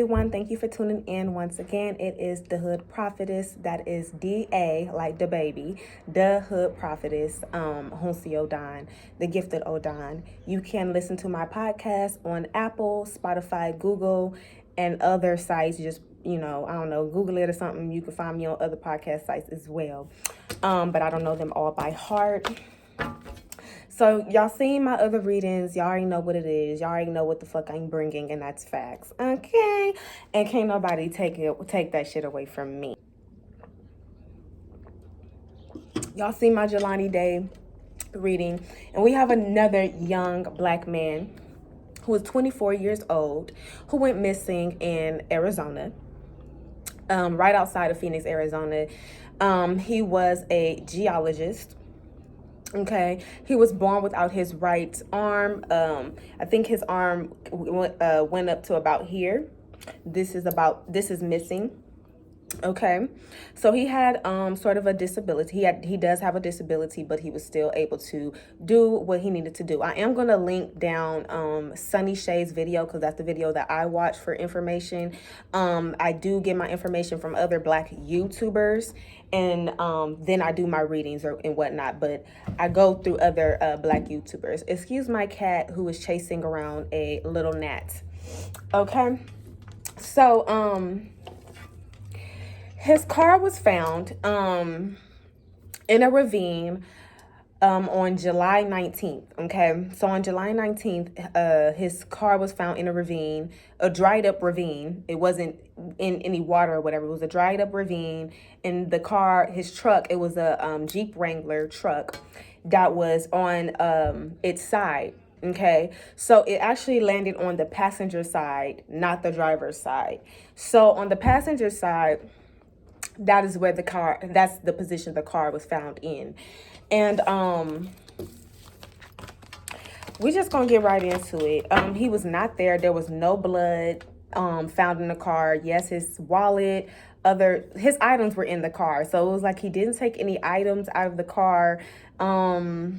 Everyone, thank you for tuning in once again. It is the Hood Prophetess, that is DA, like the baby, the Hood Prophetess, Hunsi Odon, the gifted Odon. You can listen to my podcast on Apple, Spotify, Google, and other sites. Just, I don't know, Google it or something. You can find me on other podcast sites as well. But I don't know them all by heart. So y'all seen my other readings. Y'all already know what it is. Y'all already know what the fuck I'm bringing, and that's facts. Okay? And can't nobody take that shit away from me. Y'all seen my Jelani Day reading, and we have another young black man who is 24 years old who went missing in Arizona, right outside of Phoenix, Arizona. He was a geologist. Okay, he was born without his right arm. I think his arm went up to about here. This is missing. Okay, so he had sort of a disability. He does have a disability, but he was still able to do what he needed to do. I am gonna link down Sunny Shay's video, because that's the video that I watch for information. I do get my information from other black YouTubers, and then I do my readings and whatnot, but I go through other black YouTubers. Excuse my cat who is chasing around a little gnat. Okay, so his car was found in a ravine on July 19th. Okay, so on July 19th, his car was found in a ravine, a dried up ravine. It wasn't in any water or whatever. It was a dried up ravine. And the car, his truck, it was a Jeep Wrangler truck that was on its side. Okay, so it actually landed on the passenger side, not the driver's side. So on the passenger side, that is where that's the position the car was found in. And we just gonna get right into it. He was not there. There was no blood found in the car. Yes, his wallet, his items were in the car. So it was like he didn't take any items out of the car. The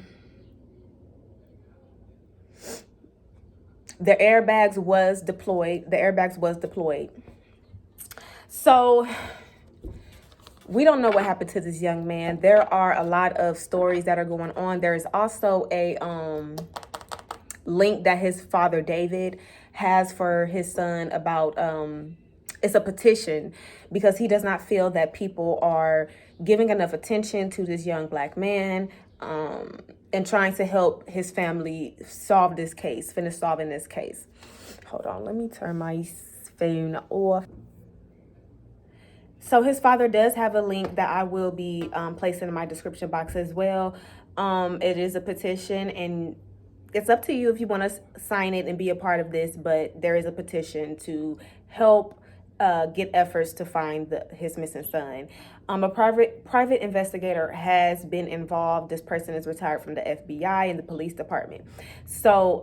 airbags was deployed. So we don't know what happened to this young man. There are a lot of stories that are going on. There is also a link that his father David has for his son about it's a petition, because he does not feel that people are giving enough attention to this young black man and trying to help his family finish solving this case. Hold on, let me turn my phone off. So his father does have a link that I will be placing in my description box as well. It is a petition, and it's up to you if you want to sign it and be a part of this, but there is a petition to help get efforts to find his missing son. A private investigator has been involved. This person is retired from the FBI and the police department. So,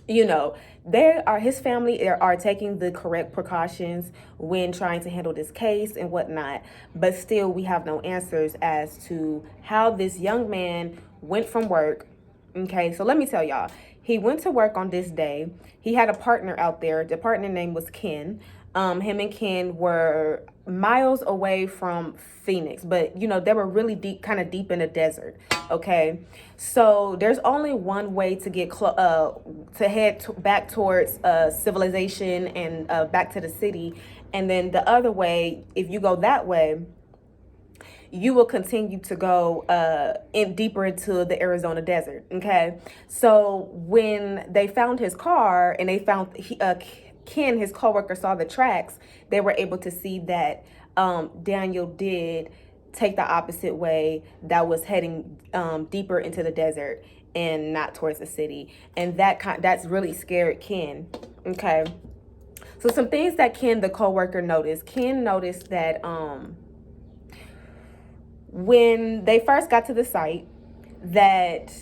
his family are taking the correct precautions when trying to handle this case and whatnot, but still we have no answers as to how this young man went from work. Okay, so let me tell y'all, he went to work on this day. He had a partner out there. The partner name was Ken. Him and Ken were miles away from Phoenix, but they were really kind of deep in the desert. Okay, so there's only one way to get to head back towards civilization and back to the city, and then the other way, if you go that way, you will continue to go deeper into the Arizona desert. Okay, so when they found his car and they found Ken, his coworker, saw the tracks, they were able to see that Daniel did take the opposite way, that was heading deeper into the desert and not towards the city. And that's really scared Ken. Okay, so some things that Ken, the coworker, noticed. Ken noticed that when they first got to the site, that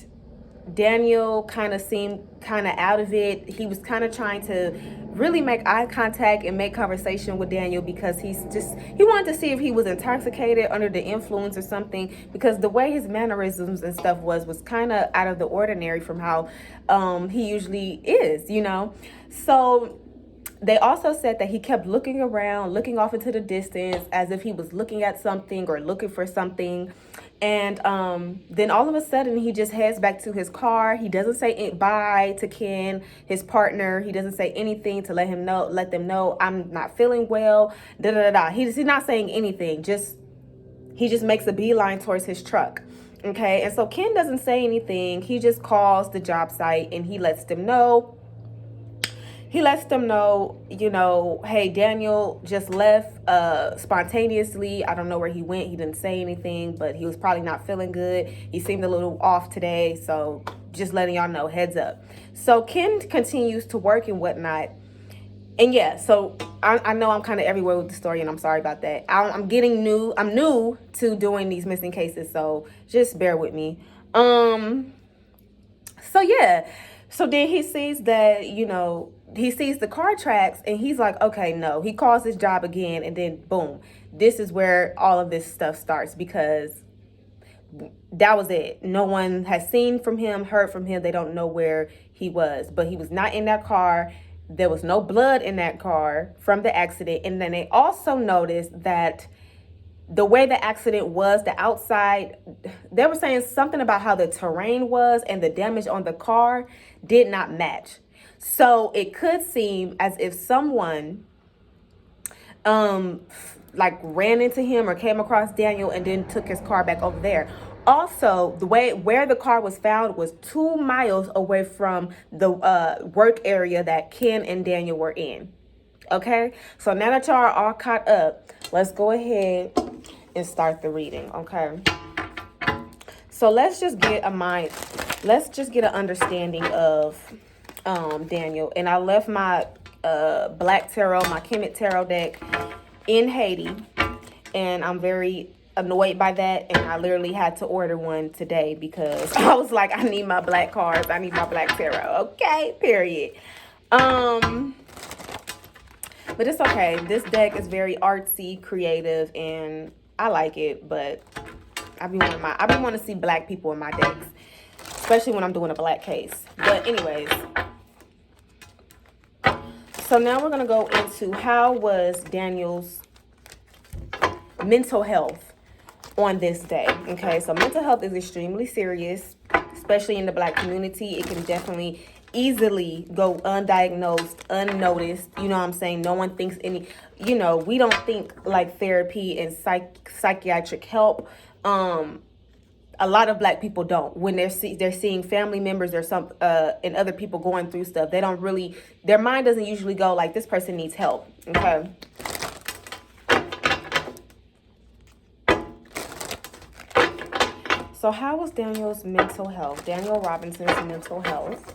Daniel kind of seemed kind of out of it. He was kind of trying to really make eye contact and make conversation with Daniel, because he wanted to see if he was intoxicated, under the influence or something, because the way his mannerisms and stuff was kind of out of the ordinary from how he usually is, So They also said that he kept looking around, looking off into the distance as if he was looking at something or looking for something. And then all of a sudden, he just heads back to his car. He doesn't say bye to Ken, his partner. He doesn't say anything to let them know, I'm not feeling well. Da da da da. He's not saying anything. He just makes a beeline towards his truck. Okay, and so Ken doesn't say anything. He just calls the job site and he lets them know. You know, hey, Daniel just left spontaneously. I don't know where he went. He didn't say anything, but he was probably not feeling good. He seemed a little off today. So just letting y'all know, heads up. So Ken continues to work and whatnot. And yeah, so I know I'm kind of everywhere with the story, and I'm sorry about that. I'm new to doing these missing cases, so just bear with me. So yeah, so then he sees that, you know, he sees the car tracks, and he's like, okay, no. He calls his job again, and then boom, this is where all of this stuff starts, because that was it. No one has seen from him, heard from him. They don't know where he was, but he was not in that car. There was no blood in that car from the accident. And then they also noticed that the way the accident was, the outside, they were saying something about how the terrain was and the damage on the car did not match. So it could seem as if someone like ran into him or came across Daniel and then took his car back over there. Also, the way where the car was found was 2 miles away from the work area that Ken and Daniel were in. Okay, so now that y'all are all caught up, let's go ahead and start the reading. Okay, so let's just get an understanding of Daniel. And I left my black tarot, my Kemet tarot deck in Haiti, and I'm very annoyed by that, and I literally had to order one today because I was like, I need my black cards, I need my black tarot. Okay, period. But it's okay. This deck is very artsy, creative, and I like it. But I be wanting to see black people in my decks, especially when I'm doing a black case. But anyways, so now we're gonna go into how was Daniel's mental health on this day. Okay, so mental health is extremely serious, especially in the black community. It can definitely easily go undiagnosed, unnoticed. You know what I'm saying? No one thinks we don't think like therapy and psychiatric help. A lot of black people don't. When they're seeing family members or and other people going through stuff, they don't really, their mind doesn't usually go like, this person needs help. Okay. So how was Daniel's mental health? Daniel Robinson's mental health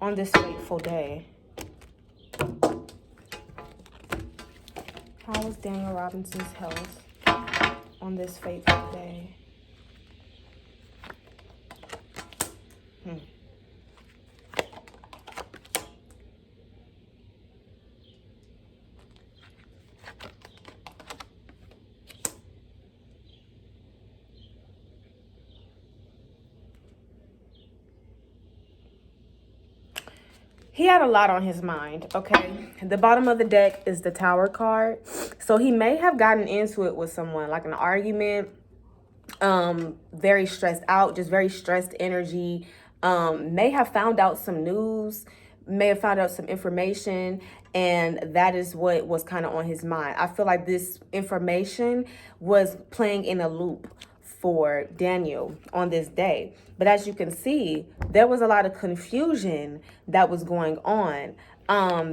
on this fateful day. How was Daniel Robinson's health on this fateful day? He had a lot on his mind, okay? The bottom of the deck is the Tower card. So he may have gotten into it with someone, like an argument, very stressed out, just very stressed energy, may have found out some news, may have found out some information, and that is what was kind of on his mind. I feel like this information was playing in a loop for Daniel on this day. But as you can see, there was a lot of confusion that was going on.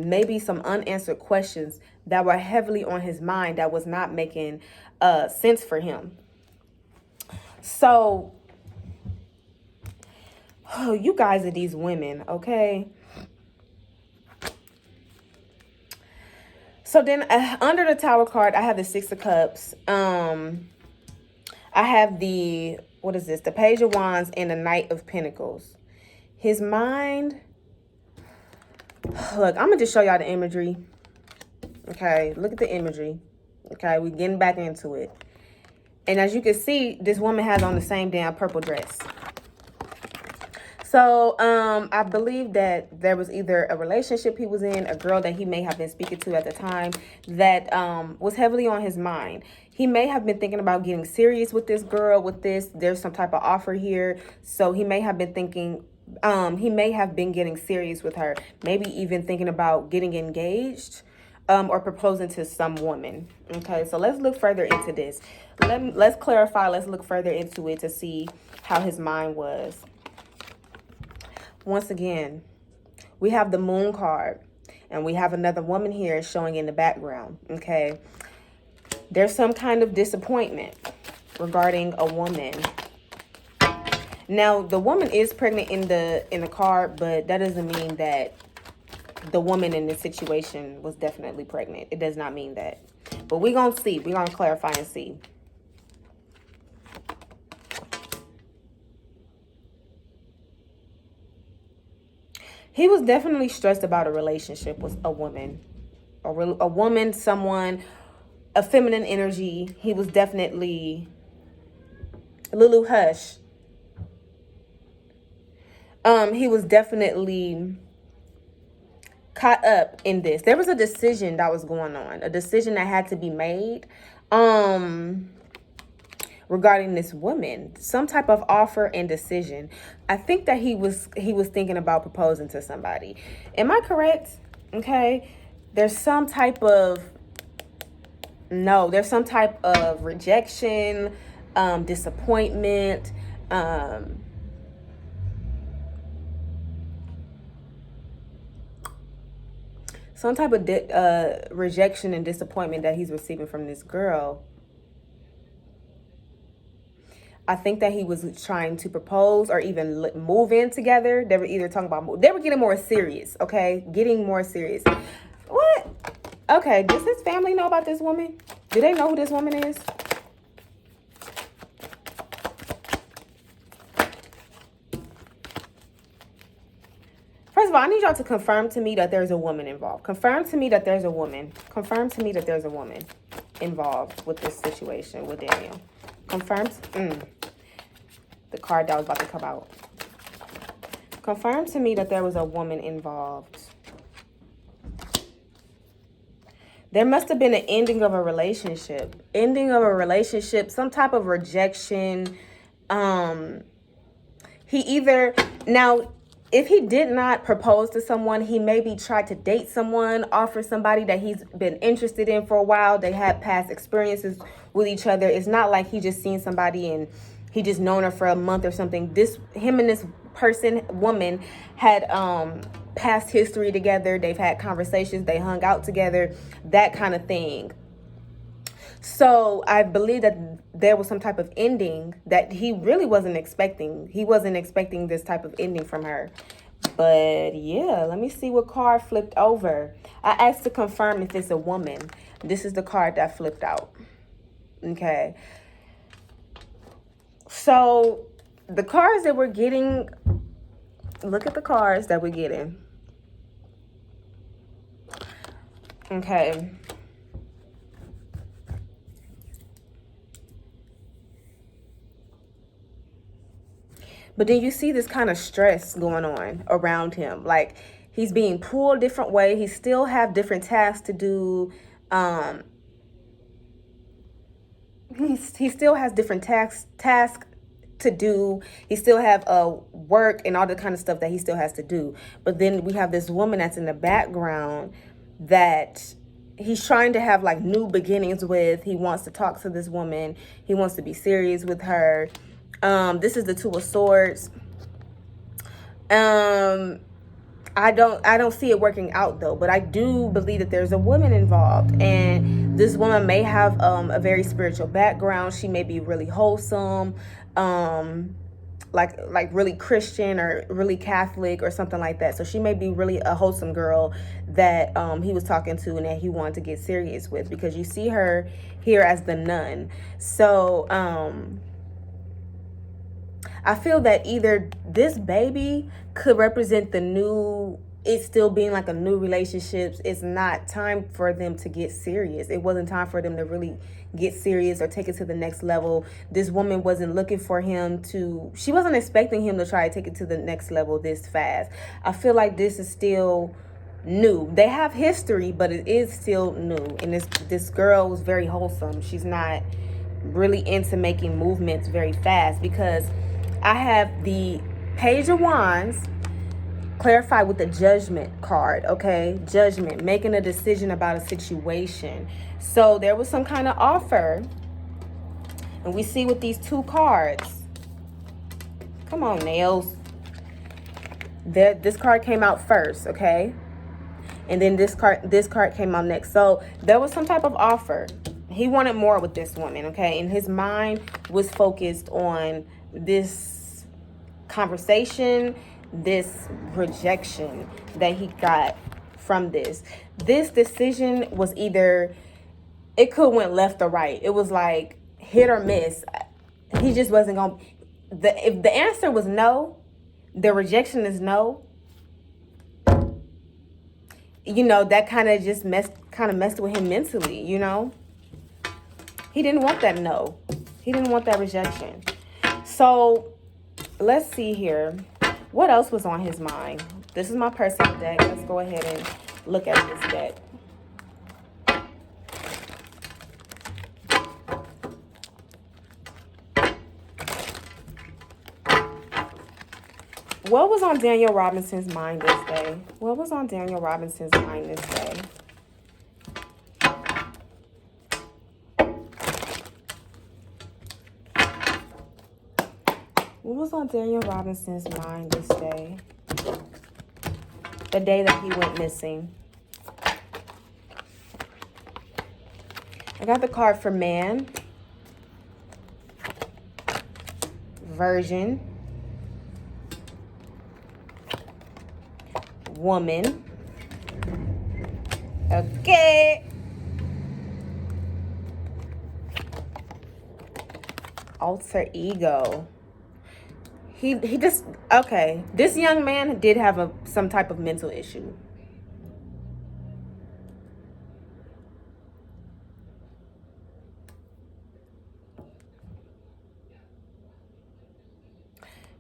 Maybe some unanswered questions that were heavily on his mind that was not making sense for him. So, you guys are these women, okay? So then under the Tower card, I have the Six of Cups. I have the, what is this? The Page of Wands and the Knight of Pentacles. His mind, look, I'm going to just show y'all the imagery. Okay, look at the imagery. Okay, we're getting back into it. And as you can see, this woman has on the same damn purple dress. So, I believe that there was either a relationship he was in, a girl that he may have been speaking to at the time that was heavily on his mind. He may have been thinking about getting serious with this girl, there's some type of offer here. So he may have been thinking, he may have been getting serious with her, maybe even thinking about getting engaged, or proposing to some woman. Okay, so let's look further into this. Let's clarify, let's look further into it to see how his mind was. Once again, we have the moon card, and we have another woman here showing in the background. Okay, there's some kind of disappointment regarding a woman. Now, the woman is pregnant in the card, but that doesn't mean that the woman in this situation was definitely pregnant. It does not mean that. But we're going to see. We're going to clarify and see. He was definitely stressed about a relationship with a woman. A woman, someone, a feminine energy. He was definitely Lulu Hush. He was definitely caught up in this. There was a decision that was going on, a decision that had to be made regarding this woman, some type of offer and decision. I think that he was thinking about proposing to somebody. Am I correct? Okay, there's some type of rejection, disappointment, some type of rejection and disappointment that he's receiving from this girl. I think that he was trying to propose or even move in together. They were either talking about, they were getting more serious, okay? Getting more serious. What? Okay, does his family know about this woman? Do they know who this woman is? First of all, I need y'all to confirm to me that there's a woman involved. Confirm to me that there's a woman. Confirm to me that there's a woman involved with this situation with Daniel. Confirms. The card that was about to come out. Confirm to me that there was a woman involved. There must have been an ending of a relationship. Ending of a relationship, some type of rejection. If he did not propose to someone, he maybe tried to date someone, offer somebody that he's been interested in for a while. They had past experiences with each other. It's not like he just seen somebody and he just known her for a month or something. Him and this woman had past history together. They've had conversations. They hung out together, that kind of thing. So I believe that there was some type of ending that he really wasn't expecting. He wasn't expecting this type of ending from her. But yeah, let me see what card flipped over. I asked to confirm if it's a woman. This is the card that flipped out. Okay. So the cards that we're getting, look at the cards that we're getting. Okay. But then you see this kind of stress going on around him. Like he's being pulled a different way. He still have different tasks to do. He still has different tasks to do. He still have work and all the kind of stuff that he still has to do. But then we have this woman that's in the background that he's trying to have like new beginnings with. He wants to talk to this woman. He wants to be serious with her. This is the Two of Swords. I don't see it working out though, but I do believe that there's a woman involved, and this woman may have a very spiritual background. She may be really wholesome, like really Christian or really Catholic or something like that. So she may be really a wholesome girl that he was talking to and that he wanted to get serious with, because you see her here as the nun. So I feel that either this baby could represent the new it's still being like a new relationships. It's not time for them to get serious. It wasn't time for them to really get serious or take it to the next level. This woman wasn't looking for him to, she wasn't expecting him to try to take it to the next level this fast. I feel like this is still new. They have history, but it is still new. And this girl was very wholesome. She's not really into making movements very fast, because I have the Page of Wands clarify with the Judgment card. Okay, judgment, making a decision about a situation. So there was some kind of offer, and we see with these two cards, come on nails, this card came out first, okay, and then this card came out next. So there was some type of offer. He wanted more with this woman, okay, and his mind was focused on this conversation, this rejection that he got from this decision. Was either, it could went left or right. It was like hit or miss. He just wasn't gonna, if the answer was no, the rejection is no, you know, that kind of just messed with him mentally, you know. He didn't want that no. He didn't want that rejection. So let's see here. What else was on his mind? This is my personal deck. Let's go ahead and look at this deck. What was on Daniel Robinson's mind this day? What was on Daniel Robinson's mind this day? What was on Daniel Robinson's mind this day? The day that he went missing. I got the card for man, virgin, woman. Okay. Alter ego. He just, okay. This young man did have some type of mental issue.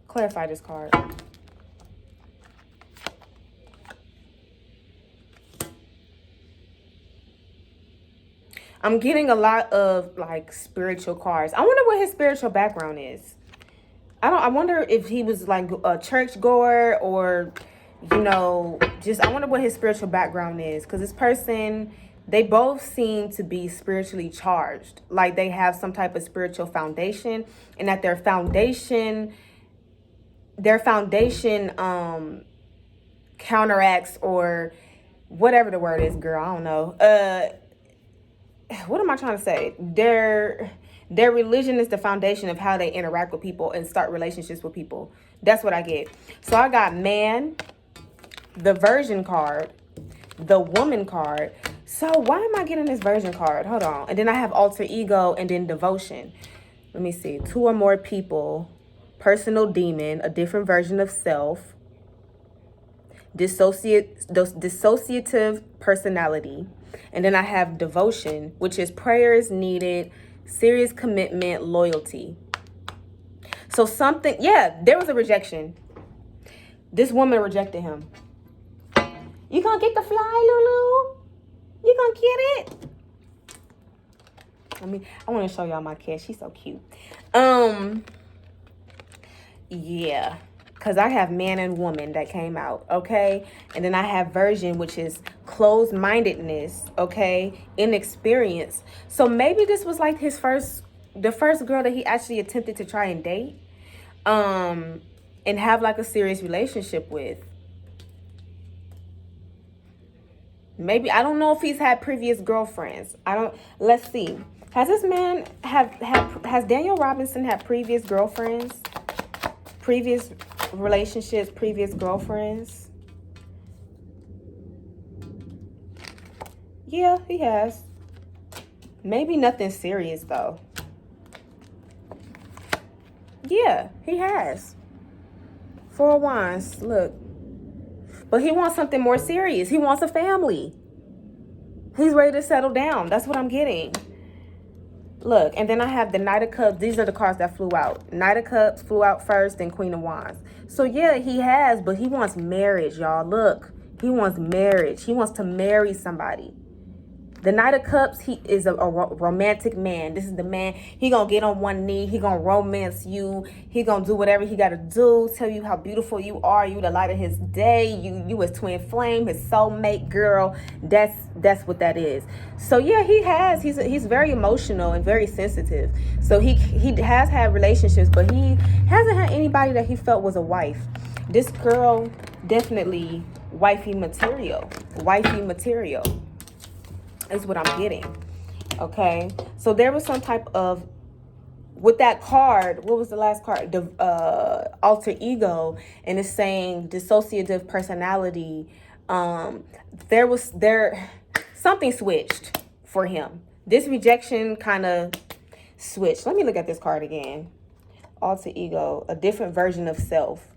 Clarify this card. I'm getting a lot of like spiritual cards. I wonder what his spiritual background is. I wonder if he was like a church goer, or, you know, just, I wonder what his spiritual background is. Because this person, they both seem to be spiritually charged. Like they have some type of spiritual foundation, and that their foundation counteracts, or whatever the word is, girl, I don't know. What am I trying to say? Their religion is the foundation of how they interact with people and start relationships with people. That's what I get. So I got man, the virgin card, the woman card. So why am I getting this virgin card? Hold on. And then I have alter ego, and then devotion. Let me see. 2 or more people, personal demon, a different version of self, dissociative personality. And then I have devotion, which is prayers needed, serious commitment, loyalty. So something, yeah, there was a rejection. This woman rejected him. You gonna get the fly, Lulu? You gonna get it? I want to show y'all my cat. She's so cute. Yeah. Because I have man and woman that came out, okay? And then I have virgin, which is closed-mindedness, okay? Inexperience. So maybe this was like the first girl that he actually attempted to try and date, and have like a serious relationship with. Maybe, I don't know if he's had previous girlfriends. Let's see. Has this man has Daniel Robinson had previous girlfriends? Previous relationships, previous girlfriends? Yeah, he has. Maybe nothing serious though. Yeah, he has. 4 of Wands, look. But he wants something more serious. He wants a family. He's ready to settle down. That's what I'm getting. Look, and then I have the Knight of Cups. These are the cards that flew out. Knight of Cups flew out first, then Queen of Wands. So yeah, he has, but he wants marriage, y'all. Look, he wants marriage. He wants to marry somebody. The Knight of Cups, he is a romantic man. This is the man. He gonna get on one knee. He gonna romance you. He gonna do whatever he gotta do. Tell you how beautiful you are. You the light of his day. You his twin flame, his soulmate, girl. That's what that is. So yeah, he's very emotional and very sensitive. So he has had relationships, but he hasn't had anybody that he felt was a wife. This girl, definitely wifey material. Wifey material is what I'm getting. Okay, so there was some type of, with that card, what was the last card? The alter ego, and it's saying dissociative personality. Something switched for him. This rejection kind of switched. Let me look at this card again. Alter ego, a different version of self.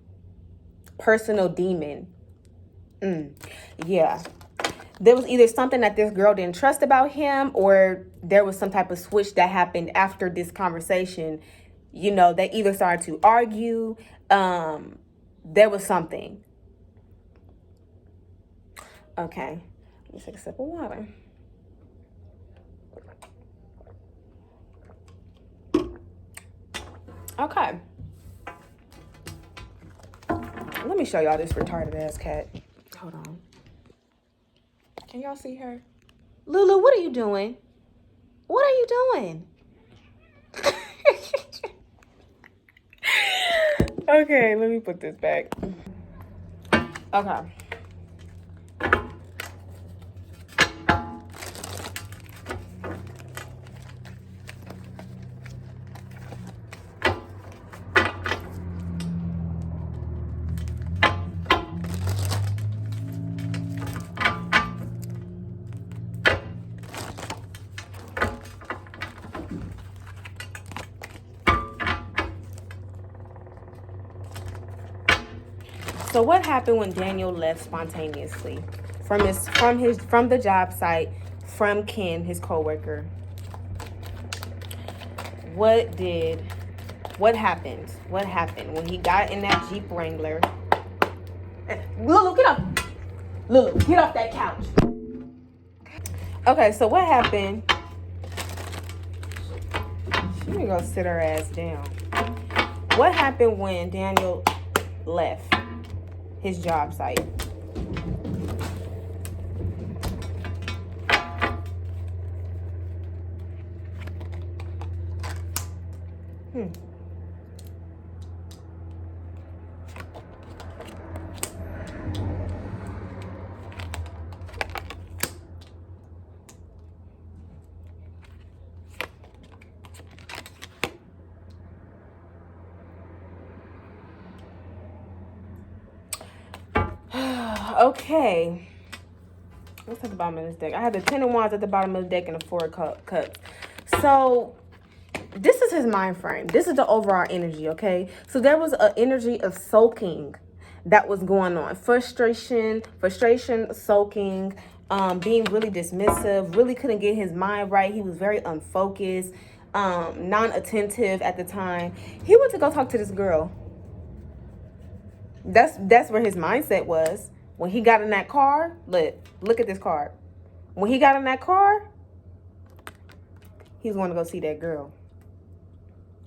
Personal demon. Yeah. There was either something that this girl didn't trust about him, or there was some type of switch that happened after this conversation. You know, they either started to argue. There was something. Okay. Let me take a sip of water. Okay. Let me show y'all this retarded ass cat. Hold on. Can y'all see her? Lulu, what are you doing? What are you doing? Okay, let me put this back. Okay. So what happened when Daniel left spontaneously from the job site, from Ken, his coworker? What happened? What happened when he got in that Jeep Wrangler? Lulu, get up. Lulu, get off that couch. Okay, so what happened? She need to go sit her ass down. What happened when Daniel left his job site? Okay. What's at the bottom of this deck? I have the 10 of Wands at the bottom of the deck and the 4 of Cups. So this is his mind frame. This is the overall energy, okay? So there was an energy of sulking that was going on. Frustration, sulking, being really dismissive, really couldn't get his mind right. He was very unfocused, non-attentive at the time. He went to go talk to this girl. That's where his mindset was. When he got in that car, look at this card. When he got in that car, he's going to go see that girl.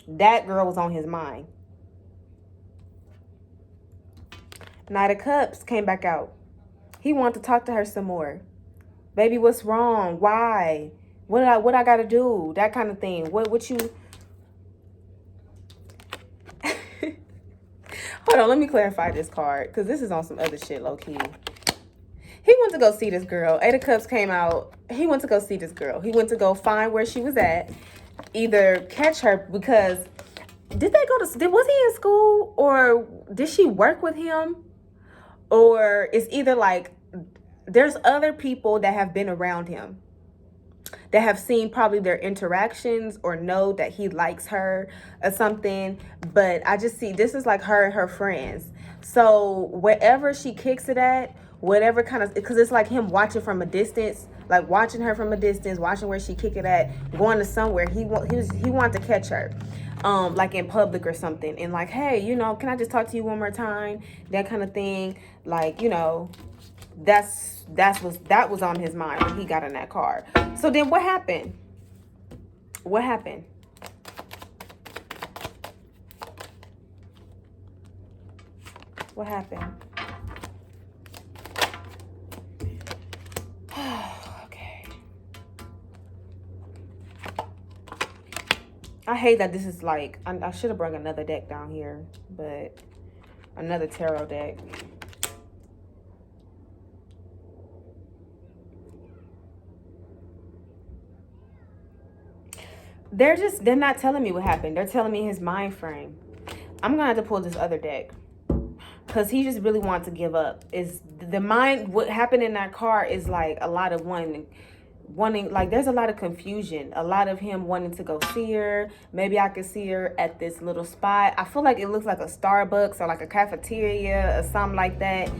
That girl was on his mind. Knight of Cups came back out. He wanted to talk to her some more. Baby, what's wrong? Why? What I got to do? That kind of thing. What you... Hold on, let me clarify this card, because this is on some other shit, low-key. He went to go see this girl. 8 of Cups came out. He went to go see this girl. He went to go find where she was at. Either catch her, because... was he in school? Or did she work with him? Or it's either like... There's other people that have been around him. that have seen probably their interactions or know that he likes her or something. But I just see this is like her and her friends. So wherever she kicks it at, whatever kind of, because it's like him watching from a distance, like watching her from a distance, watching where she kick it at, going to somewhere. He wanted to catch her, like in public or something, and like, hey, you know, can I just talk to you one more time? That kind of thing. Like, you know, that was on his mind when he got in that car. So then what happened? What happened? What happened? Okay. I hate that this is like, I should have brought another deck down here, but another tarot deck. They're not telling me what happened. They're telling me his mind frame. I'm gonna have to pull this other deck because he just really wants to give up. Is the mind, what happened in that car is like a lot of wanting, like there's a lot of confusion, a lot of him wanting to go see her. Maybe I could see her at this little spot. I feel like it looks like a Starbucks or like a cafeteria or something like that.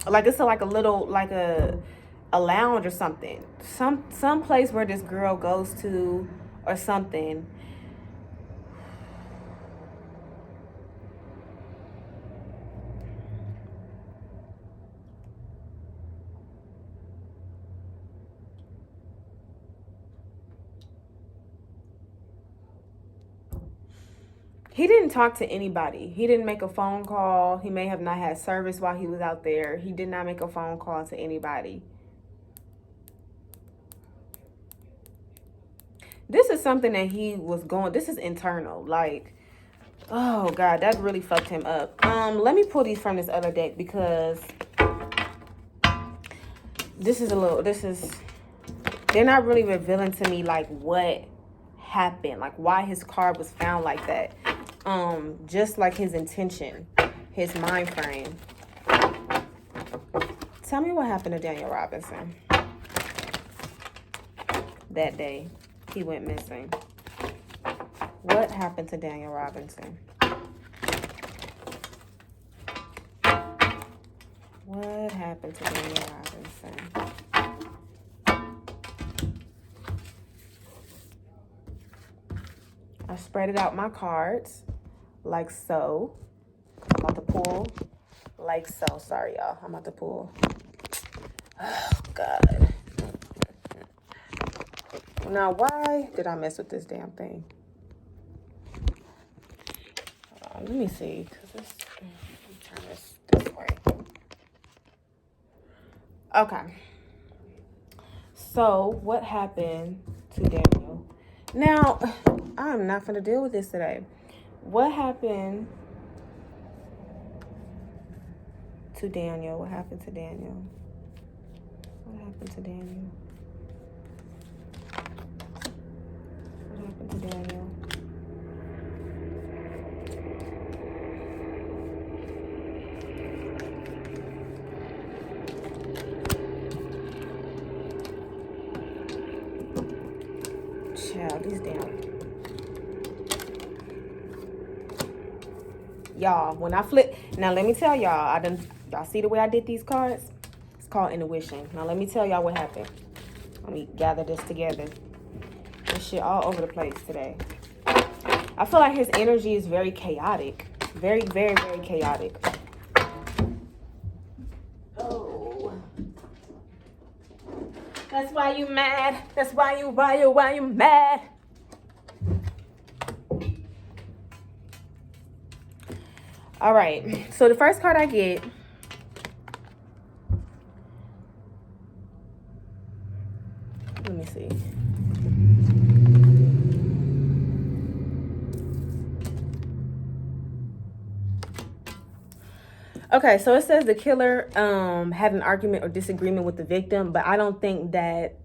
Like it's like a little, like a lounge or something, some place where this girl goes to or something. He didn't talk to anybody. He didn't make a phone call. He may have not had service while he was out there. He did not make a phone call to anybody. This is something that he was going, this is internal. Like, oh God, that really fucked him up. Let me pull these from this other deck because they're not really revealing to me like what happened, like why his card was found like that. Just like his intention, his mind frame. Tell me what happened to Daniel Robinson that day he went missing. What happened to Daniel Robinson? What happened to Daniel Robinson? I spread it out my cards like so. I'm about to pull like so. Sorry, y'all. I'm about to pull. Oh, God. Now, why did I mess with this damn thing? Hold on, let me see. Let me turn this way. Okay. So, what happened to Daniel? Now, I'm not going to deal with this today. What happened to Daniel? What happened to Daniel? What happened to Daniel? What happened to Daniel? Child, these damn. Y'all, when I flip, now let me tell y'all, y'all see the way I did these cards? It's called intuition. Now let me tell y'all what happened. Let me gather this together. This shit all over the place today. I feel like his energy is very chaotic. Very, very, very chaotic. Oh. That's why you mad. That's why you mad. All right, so the first card I get, let me see. Okay, so it says the killer had an argument or disagreement with the victim, but I don't think that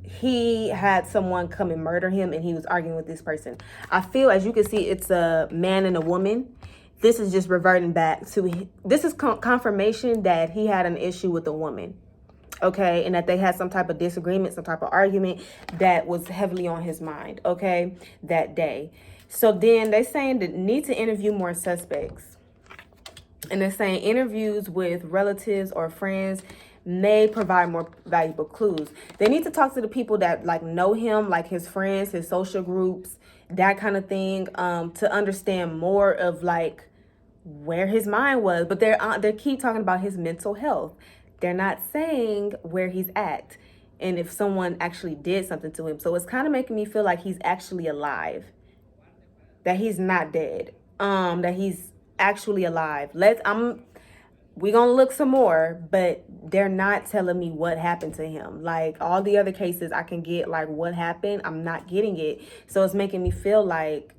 he had someone come and murder him and he was arguing with this person. I feel, as you can see, it's a man and a woman. This is just reverting back to, this is confirmation that he had an issue with a woman. okay, and that they had some type of disagreement, some type of argument that was heavily on his mind, okay, that day. So then they saying that need to interview more suspects. And they're saying interviews with relatives or friends may provide more valuable clues. They need to talk to the people that like know him, like his friends, his social groups, that kind of thing, to understand more of like where his mind was. But they keep talking about his mental health. They're not saying where he's at and if someone actually did something to him. So it's kind of making me feel like he's actually alive, that he's not dead, that he's actually alive. We gonna look some more, but they're not telling me what happened to him. Like all the other cases I can get like what happened, I'm not getting it. So it's making me feel like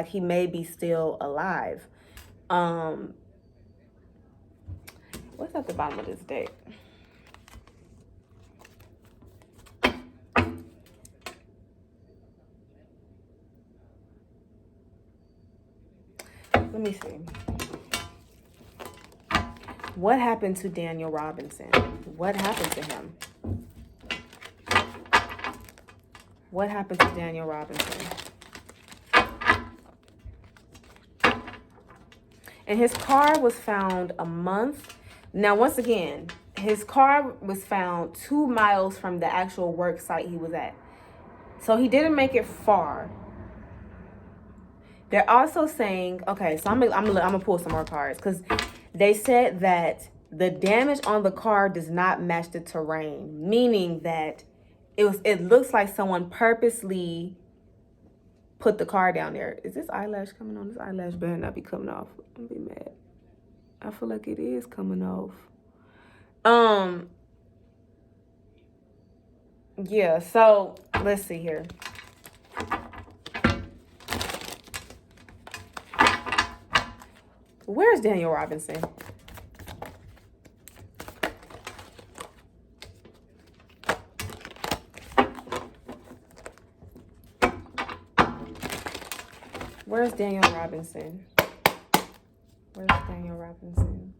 he may be still alive. What's at the bottom of this deck? Let me see. What happened to Daniel Robinson? What happened to him? What happened to Daniel Robinson? And his car was found a month. Now, once again, his car was found 2 miles from the actual work site he was at. So he didn't make it far. They're also saying, okay, so I'm gonna pull some more cards because they said that the damage on the car does not match the terrain, meaning that it looks like someone purposely put the car down there. Is this eyelash coming on? This eyelash better not be coming off. I'm gonna be mad. I feel like it is coming off. Yeah, so let's see here. Where's Daniel Robinson? Where's Daniel Robinson? Where's Daniel Robinson?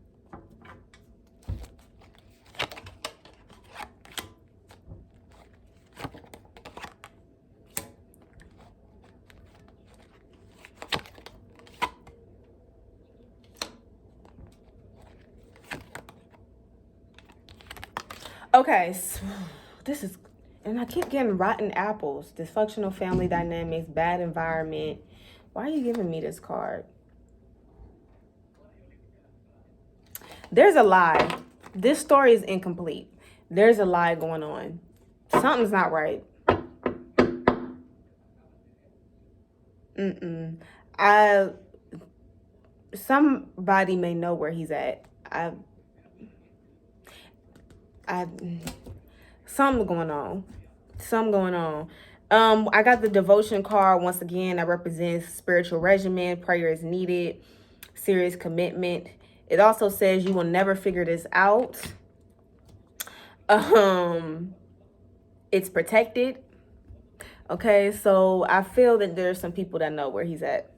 Okay, so this is, and I keep getting rotten apples, dysfunctional family dynamics, bad environment. Why are you giving me this card? There's a lie. This story is incomplete. There's a lie going on. Something's not right. Somebody may know where he's at. Something going on. I got the devotion card once again that represents spiritual regimen, prayer is needed, serious commitment. It also says you will never figure this out. It's protected. Okay, so I feel that there's some people that know where he's at.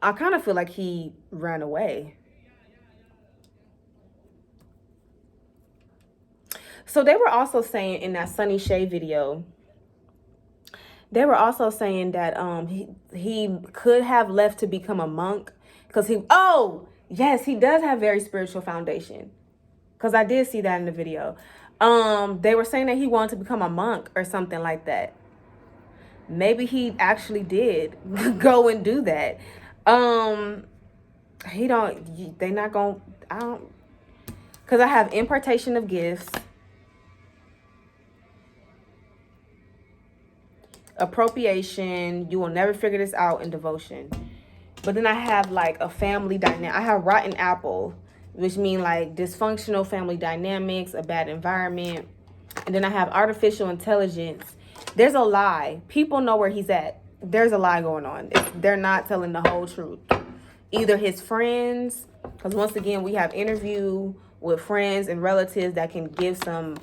I kind of feel like he ran away. So they were also saying in that Sunny Shay video, they were also saying that he could have left to become a monk because he does have very spiritual foundation, because I did see that in the video. They were saying that he wanted to become a monk or something like that. Maybe he actually did go and do that. Because I have impartation of gifts, appropriation, you will never figure this out, in devotion. But then I have like a family dynamic. I have rotten apple, which mean like dysfunctional family dynamics, a bad environment. And then I have artificial intelligence. There's a lie. People know where he's at. There's a lie going on. They're not telling the whole truth. Either his friends, because once again, we have interview with friends and relatives that can give some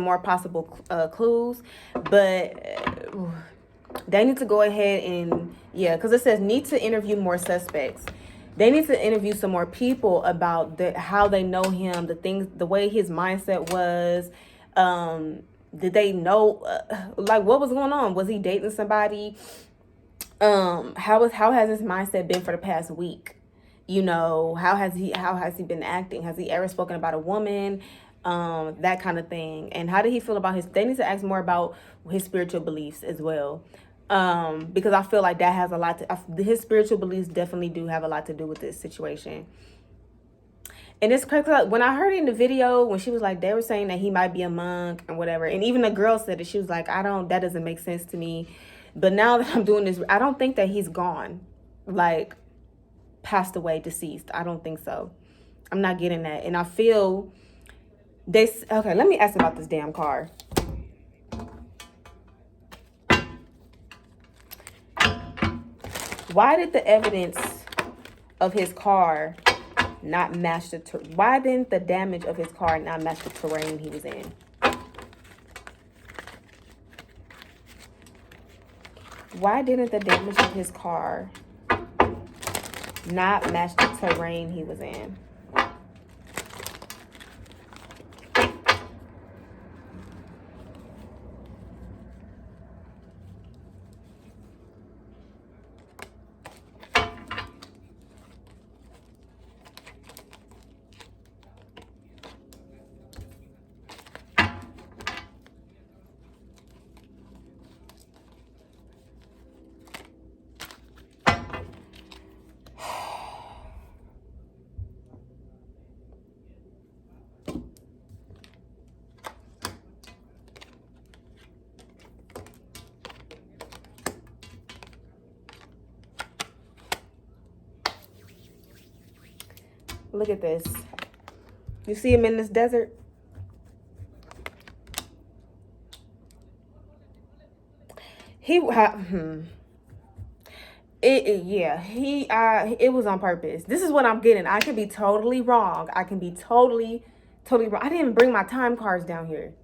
more possible clues. But They need to go ahead and, yeah, because it says need to interview more suspects. They need to interview some more people about how they know him, the things, the way his mindset was. Did they know, like, what was going on? Was he dating somebody? How has his mindset been for the past week? You know, how has he been acting? Has he ever spoken about a woman? That kind of thing. And how did he feel about they need to ask more about his spiritual beliefs as well. Because I feel like that has a lot to, his spiritual beliefs definitely do have a lot to do with this situation. And it's crazy, like, when I heard it in the video, when she was like, they were saying that he might be a monk and whatever. And even the girl said it. She was like, that doesn't make sense to me. But now that I'm doing this, I don't think that he's gone, like passed away, deceased. I don't think so. I'm not getting that. And I feel okay, let me ask about this damn car. Why did the evidence of his car not match why didn't the damage of his car not match the terrain he was in? Why didn't the damage of his car not match the terrain he was in? Look at this. You see him in this desert? It was on purpose. This is what I'm getting. I could be totally wrong. I can be totally wrong. I didn't bring my time cards down here.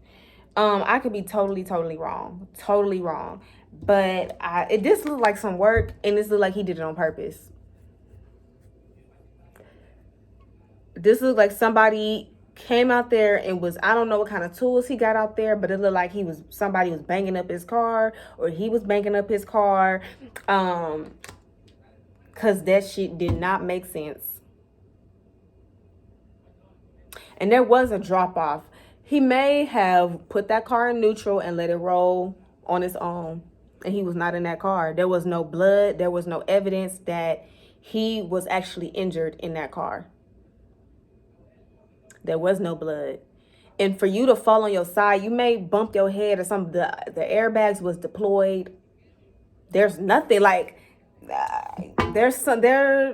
I could be totally wrong. Totally wrong. But this looked like some work, and this looked like he did it on purpose. This looked like somebody came out there and I don't know what kind of tools he got out there, but it looked like somebody was banging up his car, or he was banging up his car. Cause that shit did not make sense. And there was a drop off. He may have put that car in neutral and let it roll on its own. And he was not in that car. There was no blood. There was no evidence that he was actually injured in that car. There was no blood. And for you to fall on your side, you may bump your head or something. The airbags was deployed. There's nothing like, there.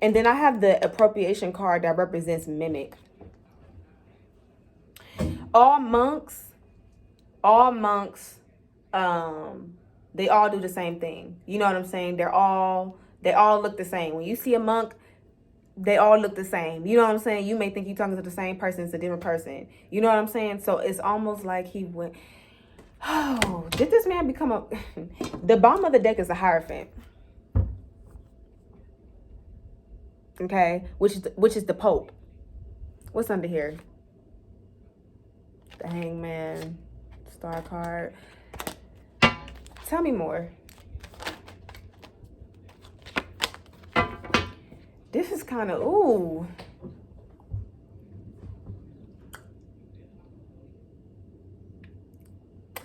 And then I have the appropriation card that represents mimic. All monks, they all do the same thing. You know what I'm saying? They all look the same. When you see a monk, they all look the same. You know what I'm saying? You may think you're talking to the same person. It's a different person. You know what I'm saying? So it's almost like he went, oh, did this man become the bottom of the deck is a Hierophant. Okay, which is the Pope. What's under here? The Hangman, Star card. Tell me more. This is kind of, ooh.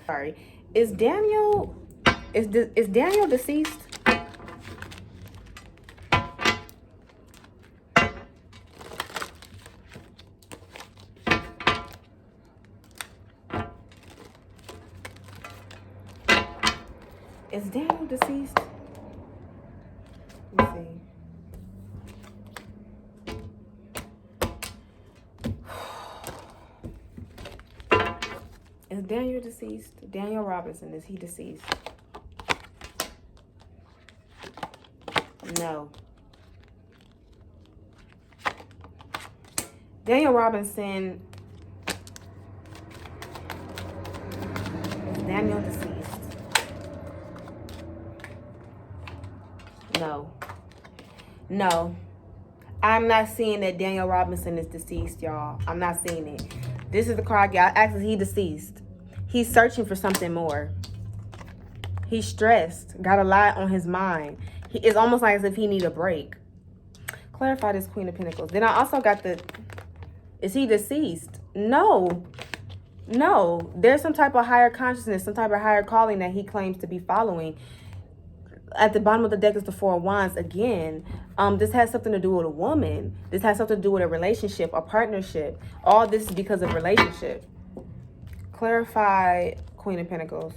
Sorry. Is Daniel deceased? Is Daniel deceased? Let me see. Is Daniel deceased? Daniel Robinson, is he deceased? No. Daniel Robinson Daniel deceased? No. No. I'm not seeing that Daniel Robinson is deceased, y'all. I'm not seeing it. This is the card I got. Actually, he deceased. He's searching for something more. He's stressed. Got a lot on his mind. It's almost like as if he need a break. Clarify this Queen of Pentacles. Then I also got the... Is he deceased? No. No. There's some type of higher consciousness, some type of higher calling that he claims to be following. At the bottom of the deck is the Four of Wands again. This has something to do with a woman. This has something to do with a relationship, a partnership. All this is because of relationship. Clarify Queen of Pentacles.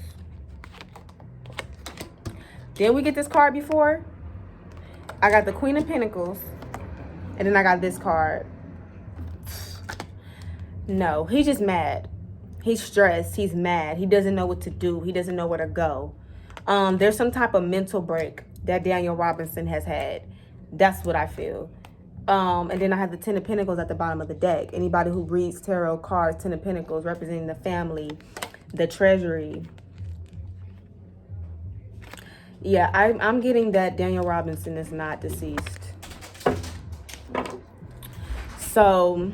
Did we get this card before? I got the Queen of Pentacles. And then I got this card. No, he's just mad. He's stressed. He's mad. He doesn't know what to do. He doesn't know where to go. There's some type of mental break that Daniel Robinson has had. That's what I feel. And then I have the Ten of Pentacles at the bottom of the deck. Anybody who reads tarot cards, Ten of Pentacles representing the family, the treasury. Yeah, I'm getting that Daniel Robinson is not deceased. So,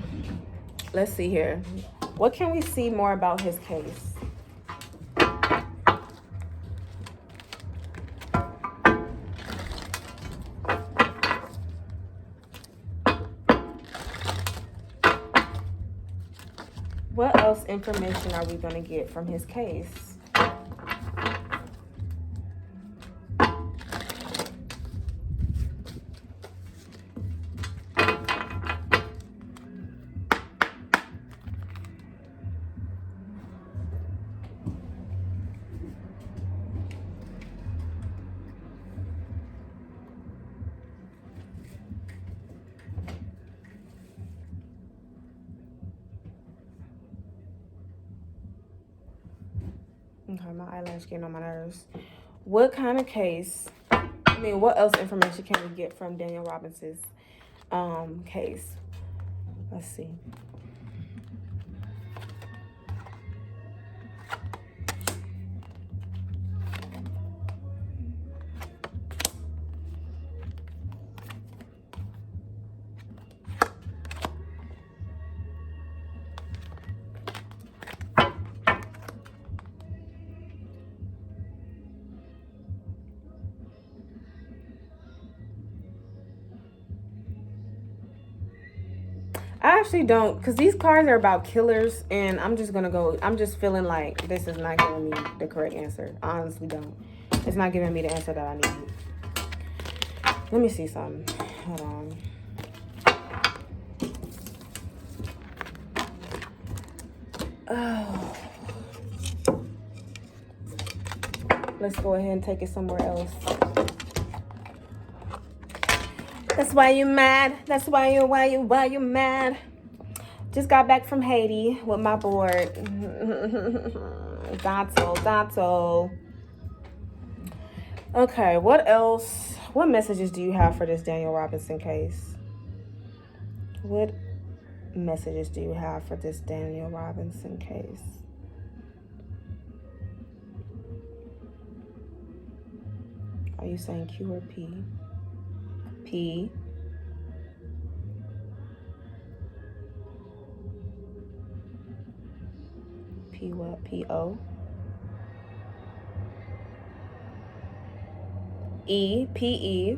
let's see here. What can we see more about his case? What else information are we going to get from his case? Okay, my eyelash getting on my nerves. What kind of case, what else information can we get from Daniel Robinson's case? Let's see. I actually don't, because these cards are about killers, and I'm just feeling like this is not giving me the correct answer. I honestly don't. It's not giving me the answer that I need. Let me see something. Hold on. Oh. Let's go ahead and take it somewhere else. That's why you're mad. That's why you mad. Just got back from Haiti with my board. Gato. Okay, what else? What messages do you have for this Daniel Robinson case? What messages do you have for this Daniel Robinson case? Are you saying Q or P? P. P what? P-O. E. P-E.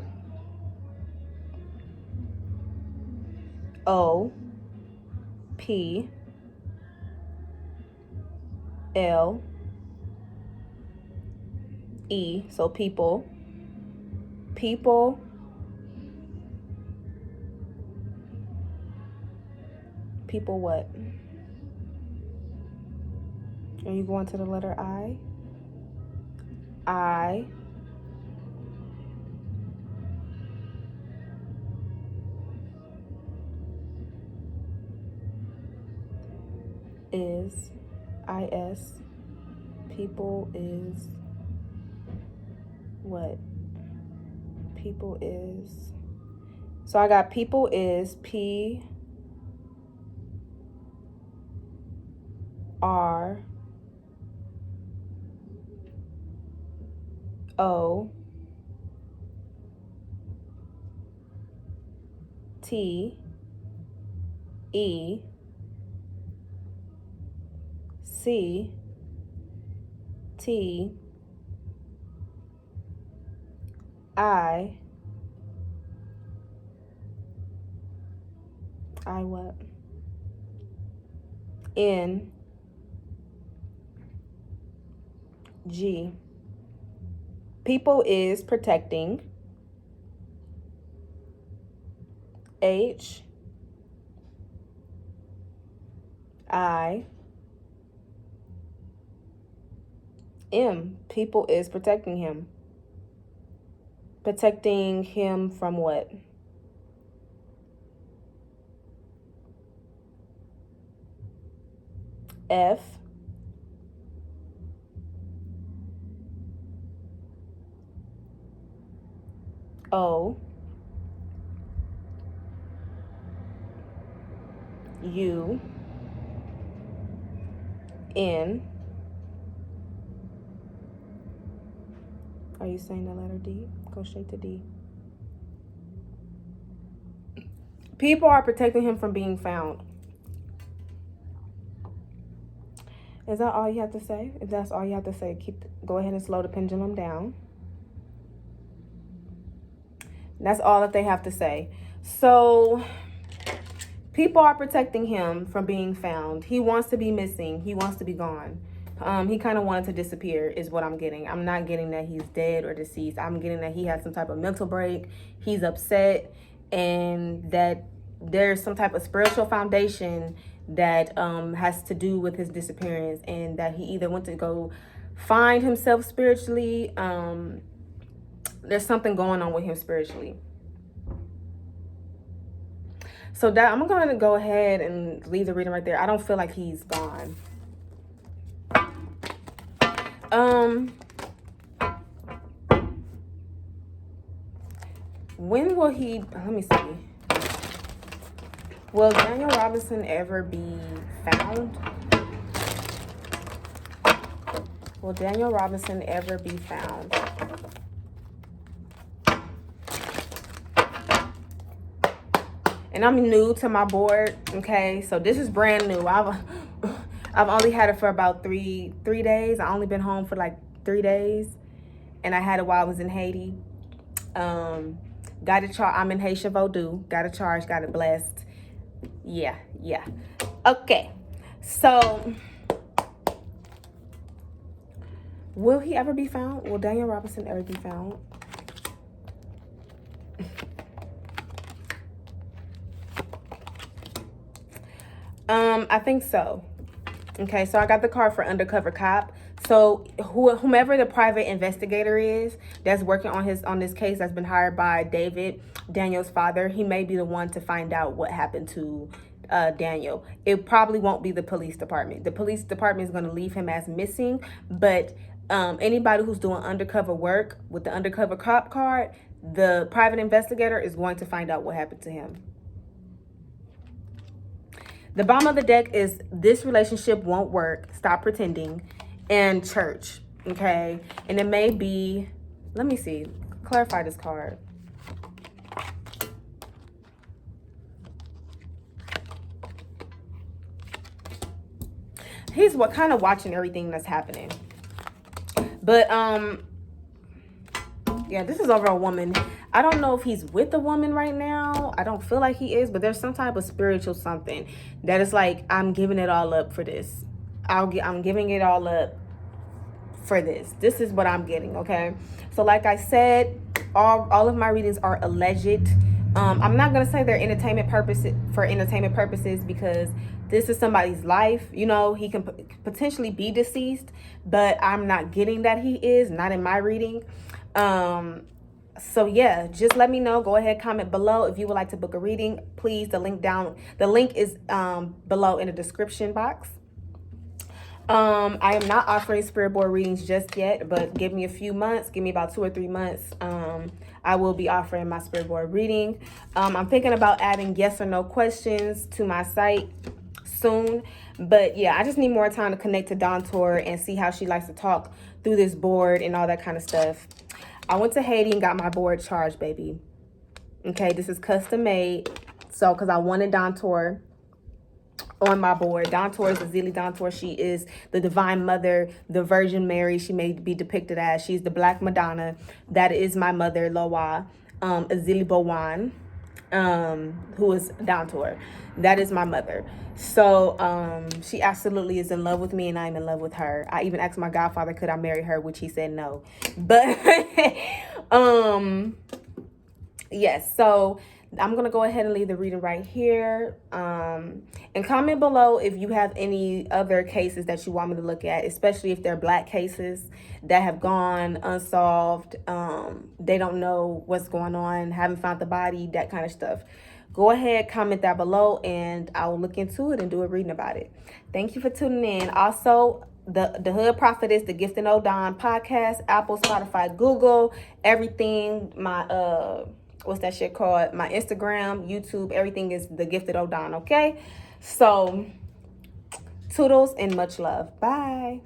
O. P. L. E. So people. People. People what? Are you going to the letter I? I. Is. I-S. People is. What? People is. So I got people is P. R O T E C T I what? N G. People is protecting. H I M. People is protecting him. Protecting him from what? F O U N. Are you saying the letter D? Go straight to D. People are protecting him from being found. Is that all you have to say? If that's all you have to say, go ahead and slow the pendulum down. That's all that they have to say. So people are protecting him from being found. He wants to be missing. He wants to be gone. He kind of wanted to disappear is what I'm getting. I'm not getting that he's dead or deceased. I'm getting that he has some type of mental break. He's upset, and that there's some type of spiritual foundation that has to do with his disappearance, and that he either went to go find himself spiritually. There's something going on with him spiritually. So that I'm going to go ahead and leave the reading right there. I don't feel like he's gone. When will he, let me see. Will Daniel Robinson ever be found? Will Daniel Robinson ever be found? And I'm new to my board, okay? So this is brand new. I've only had it for about three days. I only been home for like 3 days, and I had it while I was in Haiti. Got it charged. I'm in Haitian Vodou. Got it charged. Got it blessed. Yeah. Okay. So, will he ever be found? Will Daniel Robinson ever be found? I think so. Okay, so I got the card for undercover cop. So whomever the private investigator is that's working on this case, that's been hired by David, Daniel's father, he may be the one to find out what happened to Daniel. It probably won't be the police department. The police department is going to leave him as missing, but anybody who's doing undercover work with the undercover cop card, the private investigator is going to find out what happened to him. The bottom of the deck is this relationship won't work. Stop pretending. And church. Okay. And it may be, let me see. Clarify this card. He's kind of watching everything that's happening. But yeah, this is over a woman. I don't know if he's with a woman right now. I don't feel like he is, but there's some type of spiritual something that is like, I'm giving it all up for this. I'm giving it all up for this. This is what I'm getting, okay? So like I said, all of my readings are alleged. I'm not going to say they're entertainment purposes because this is somebody's life. You know, he can potentially be deceased, but I'm not getting that he is, not in my reading. So yeah, just let me know. Go ahead, comment below if you would like to book a reading. Please, the link is below in the description box. I am not offering spirit board readings just yet, but give me a few months. Give me about 2 or 3 months. I will be offering my spirit board reading. I'm thinking about adding yes or no questions to my site soon. But yeah, I just need more time to connect to Dawn Tor and see how she likes to talk through this board and all that kind of stuff. I went to Haiti and got my board charged, baby. Okay, this is custom made. So, because I wanted Dontor on my board. Dontor is Azili Dontor. She is the Divine Mother, the Virgin Mary. She may be depicted as. She's the Black Madonna. That is my mother, Loa. Azili Bowan, who is Dontor. That is my mother. So she absolutely is in love with me, and I'm in love with her. I even asked my godfather, could I marry her, which he said no. But yes, so I'm going to go ahead and leave the reading right here. And comment below if you have any other cases that you want me to look at, especially if they're Black cases that have gone unsolved. They don't know what's going on, haven't found the body, that kind of stuff. Go ahead, comment that below, and I will look into it and do a reading about it. Thank you for tuning in. Also, the Hood Prophetess, the Gifted Odon podcast, Apple, Spotify, Google, everything. My what's that shit called? My Instagram, YouTube, everything is the Gifted Odon. Okay, so toodles and much love. Bye.